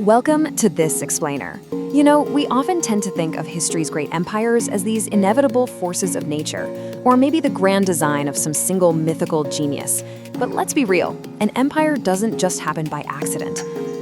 Welcome to This Explainer. You know, we often tend to think of history's great empires as these inevitable forces of nature, or maybe the grand design of some single mythical genius. But let's be real, an empire doesn't just happen by accident.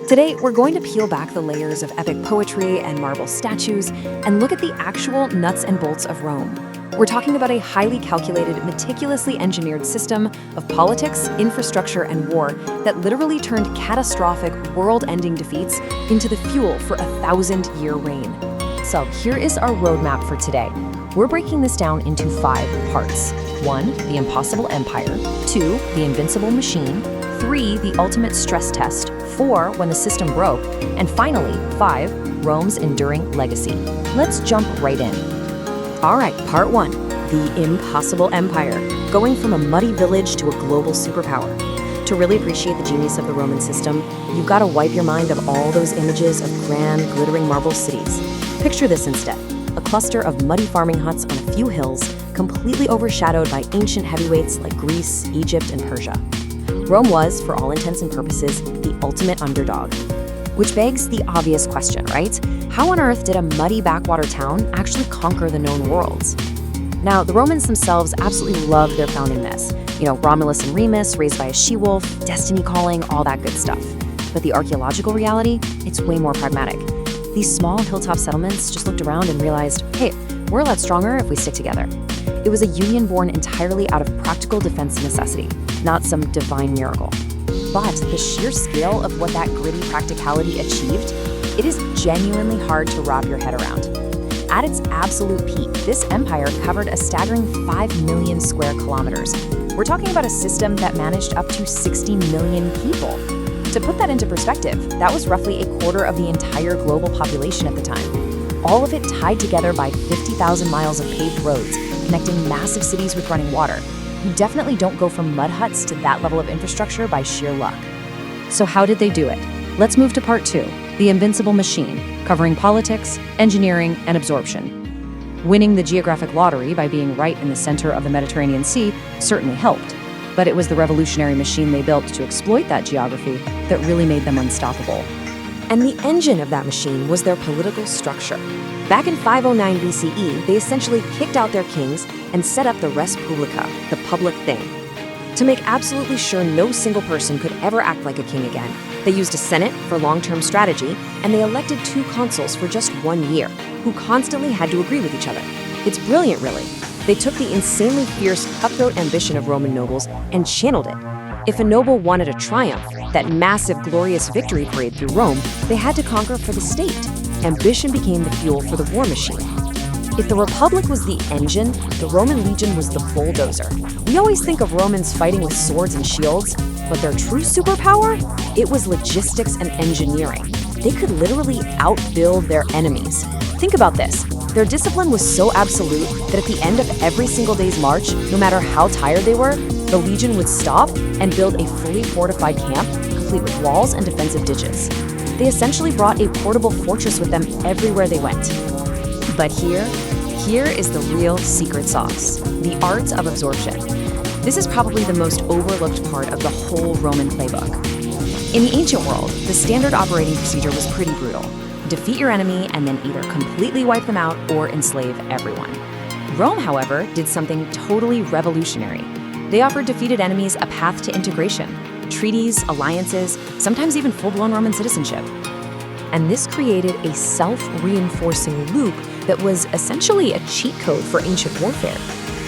Today, we're going to peel back the layers of epic poetry and marble statues and look at the actual nuts and bolts of Rome. We're talking about a highly calculated, meticulously engineered system of politics, infrastructure, and war that literally turned catastrophic, world-ending defeats into the fuel for a 1,000-year reign. So here is our roadmap for today. We're breaking this down into 5 parts. 1, the impossible empire. 2, the invincible machine. 3, the ultimate stress test. 4, when the system broke. And finally, 5, Rome's enduring legacy. Let's jump right in. All right, part 1, the impossible empire, going from a muddy village to a global superpower. To really appreciate the genius of the Roman system, you've got to wipe your mind of all those images of grand, glittering marble cities. Picture this instead, a cluster of muddy farming huts on a few hills, completely overshadowed by ancient heavyweights like Greece, Egypt, and Persia. Rome was, for all intents and purposes, the ultimate underdog. Which begs the obvious question, right? How on earth did a muddy backwater town actually conquer the known worlds? Now, the Romans themselves absolutely loved their founding myths. You know, Romulus and Remus, raised by a she-wolf, destiny calling, all that good stuff. But the archaeological reality, it's way more pragmatic. These small hilltop settlements just looked around and realized, hey, we're a lot stronger if we stick together. It was a union born entirely out of practical defense necessity, not some divine miracle. But the sheer scale of what that gritty practicality achieved, it is genuinely hard to wrap your head around. At its absolute peak, this empire covered a staggering 5 million square kilometers. We're talking about a system that managed up to 60 million people. To put that into perspective, that was roughly a quarter of the entire global population at the time. All of it tied together by 50,000 miles of paved roads, connecting massive cities with running water. You definitely don't go from mud huts to that level of infrastructure by sheer luck. So how did they do it? Let's move to part 2, the invincible machine, covering politics, engineering, and absorption. Winning the geographic lottery by being right in the center of the Mediterranean Sea certainly helped, but it was the revolutionary machine they built to exploit that geography that really made them unstoppable. And the engine of that machine was their political structure. Back in 509 BCE, they essentially kicked out their kings and set up the res publica, the public thing. To make absolutely sure no single person could ever act like a king again, they used a senate for long-term strategy, and they elected 2 consuls for just 1 year, who constantly had to agree with each other. It's brilliant, really. They took the insanely fierce, cutthroat ambition of Roman nobles and channeled it. If a noble wanted a triumph, that massive, glorious victory parade through Rome, they had to conquer for the state. Ambition became the fuel for the war machine. If the Republic was the engine, the Roman legion was the bulldozer. We always think of Romans fighting with swords and shields, but their true superpower? It was logistics and engineering. They could literally outbuild their enemies. Think about this. Their discipline was so absolute that at the end of every single day's march, no matter how tired they were, the legion would stop and build a fully fortified camp, complete with walls and defensive ditches. They essentially brought a portable fortress with them everywhere they went. But here is the real secret sauce, the art of absorption. This is probably the most overlooked part of the whole Roman playbook. In the ancient world, the standard operating procedure was pretty brutal. Defeat your enemy and then either completely wipe them out or enslave everyone. Rome, however, did something totally revolutionary. They offered defeated enemies a path to integration, treaties, alliances, sometimes even full-blown Roman citizenship. And this created a self-reinforcing loop that was essentially a cheat code for ancient warfare.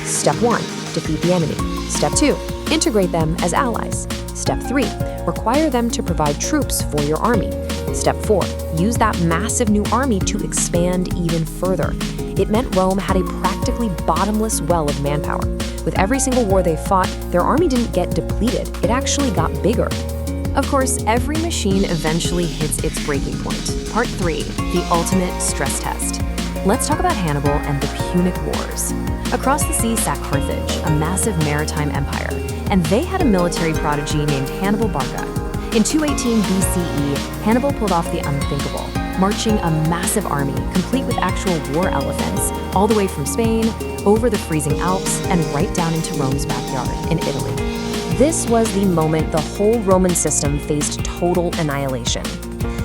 Step 1, defeat the enemy. Step 2, integrate them as allies. Step 3, require them to provide troops for your army. Step 4, use that massive new army to expand even further. It meant Rome had a practically bottomless well of manpower. With every single war they fought, their army didn't get depleted, it actually got bigger. Of course, every machine eventually hits its breaking point. Part 3, the ultimate stress test. Let's talk about Hannibal and the Punic Wars. Across the sea sat Carthage, a massive maritime empire, and they had a military prodigy named Hannibal Barca. In 218 BCE, Hannibal pulled off the unthinkable, marching a massive army, complete with actual war elephants, all the way from Spain, over the freezing Alps, and right down into Rome's backyard in Italy. This was the moment the whole Roman system faced total annihilation.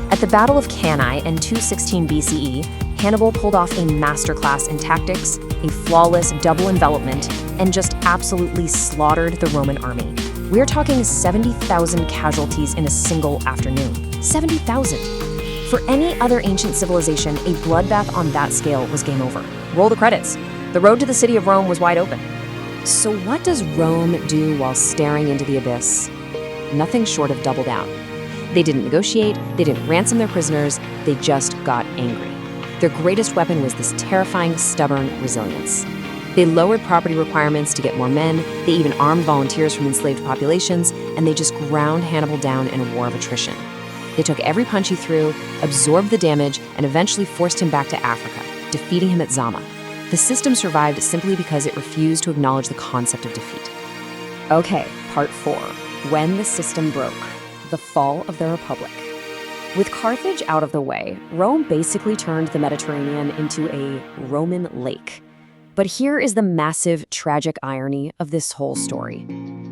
At At the Battle of Cannae in 216 BCE, Hannibal pulled off a masterclass in tactics, a flawless double envelopment, and just absolutely slaughtered the Roman army. We're talking 70,000 casualties in a single afternoon. 70,000! For any other ancient civilization, a bloodbath on that scale was game over. Roll the credits. The road to the city of Rome was wide open. So what does Rome do while staring into the abyss? Nothing short of double down. They didn't negotiate, they didn't ransom their prisoners, they just got angry. Their greatest weapon was this terrifying, stubborn resilience. They lowered property requirements to get more men, they even armed volunteers from enslaved populations, and they just ground Hannibal down in a war of attrition. They took every punch he threw, absorbed the damage, and eventually forced him back to Africa, defeating him at Zama. The system survived simply because it refused to acknowledge the concept of defeat. Okay, part 4. When the system broke. The fall of the Republic. With Carthage out of the way, Rome basically turned the Mediterranean into a Roman lake. But here is the massive, tragic irony of this whole story.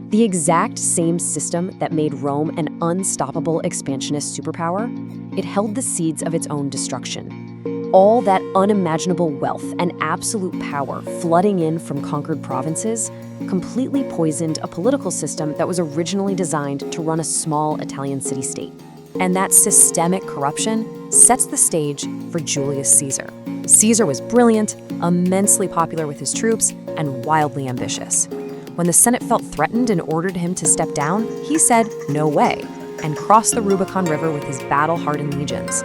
The exact same system that made Rome an unstoppable expansionist superpower, it held the seeds of its own destruction. All that unimaginable wealth and absolute power flooding in from conquered provinces completely poisoned a political system that was originally designed to run a small Italian city-state. And that systemic corruption sets the stage for Julius Caesar. Caesar was brilliant, immensely popular with his troops, and wildly ambitious. When the Senate felt threatened and ordered him to step down, he said, "No way," and crossed the Rubicon River with his battle-hardened legions.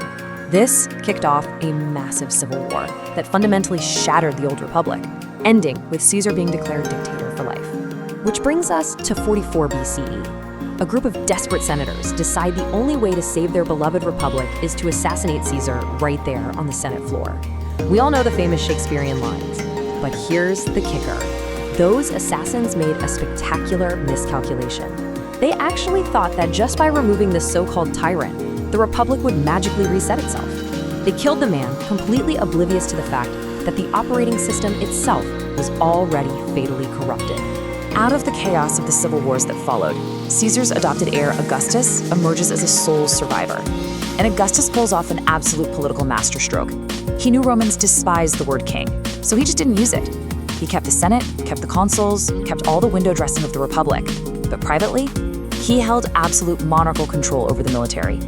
This kicked off a massive civil war that fundamentally shattered the old republic, ending with Caesar being declared dictator for life. Which brings us to 44 BCE. A group of desperate senators decide the only way to save their beloved republic is to assassinate Caesar right there on the Senate floor. We all know the famous Shakespearean lines, but here's the kicker. Those assassins made a spectacular miscalculation. They actually thought that just by removing the so-called tyrant, the republic would magically reset itself. They killed the man, completely oblivious to the fact that the operating system itself was already fatally corrupted. Out of the chaos of the civil wars that followed, Caesar's adopted heir, Augustus, emerges as a sole survivor. And Augustus pulls off an absolute political masterstroke. He knew Romans despised the word king, so he just didn't use it. He kept the Senate, kept the consuls, kept all the window dressing of the Republic. But privately, he held absolute monarchical control over the military.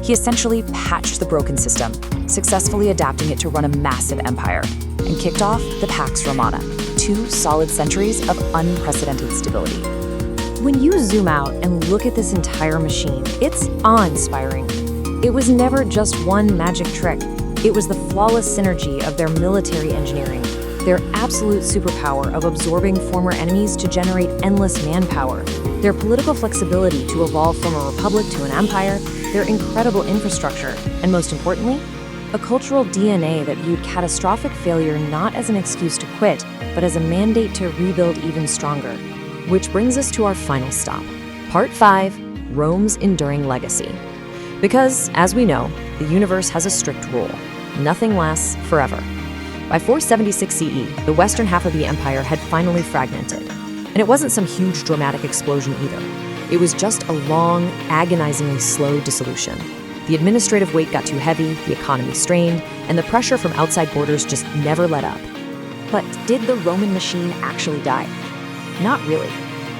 He essentially patched the broken system, successfully adapting it to run a massive empire, and kicked off the Pax Romana, 2 solid centuries of unprecedented stability. When you zoom out and look at this entire machine, it's awe-inspiring. It was never just one magic trick. It was the flawless synergy of their military engineering, their absolute superpower of absorbing former enemies to generate endless manpower, their political flexibility to evolve from a republic to an empire, their incredible infrastructure, and most importantly, a cultural DNA that viewed catastrophic failure not as an excuse to quit, but as a mandate to rebuild even stronger. Which brings us to our final stop, Part 5, Rome's Enduring Legacy. Because, as we know, the universe has a strict rule. Nothing lasts forever. By 476 CE, the western half of the empire had finally fragmented. And it wasn't some huge dramatic explosion either. It was just a long, agonizingly slow dissolution. The administrative weight got too heavy, the economy strained, and the pressure from outside borders just never let up. But did the Roman machine actually die? Not really.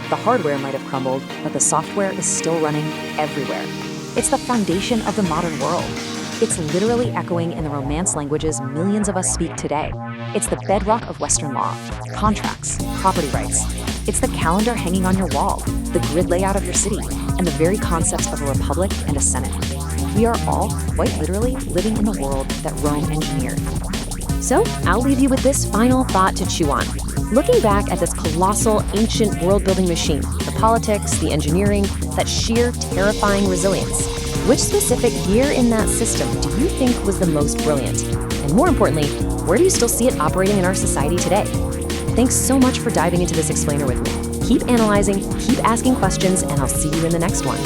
The hardware might have crumbled, but the software is still running everywhere. It's the foundation of the modern world. It's literally echoing in the Romance languages millions of us speak today. It's the bedrock of Western law, contracts, property rights. It's the calendar hanging on your wall, the grid layout of your city, and the very concepts of a republic and a senate. We are all, quite literally, living in the world that Rome engineered. So, I'll leave you with this final thought to chew on. Looking back at this colossal, ancient world-building machine, the politics, the engineering, that sheer, terrifying resilience, which specific gear in that system do you think was the most brilliant? And more importantly, where do you still see it operating in our society today? Thanks so much for diving into this explainer with me. Keep analyzing, keep asking questions, and I'll see you in the next one.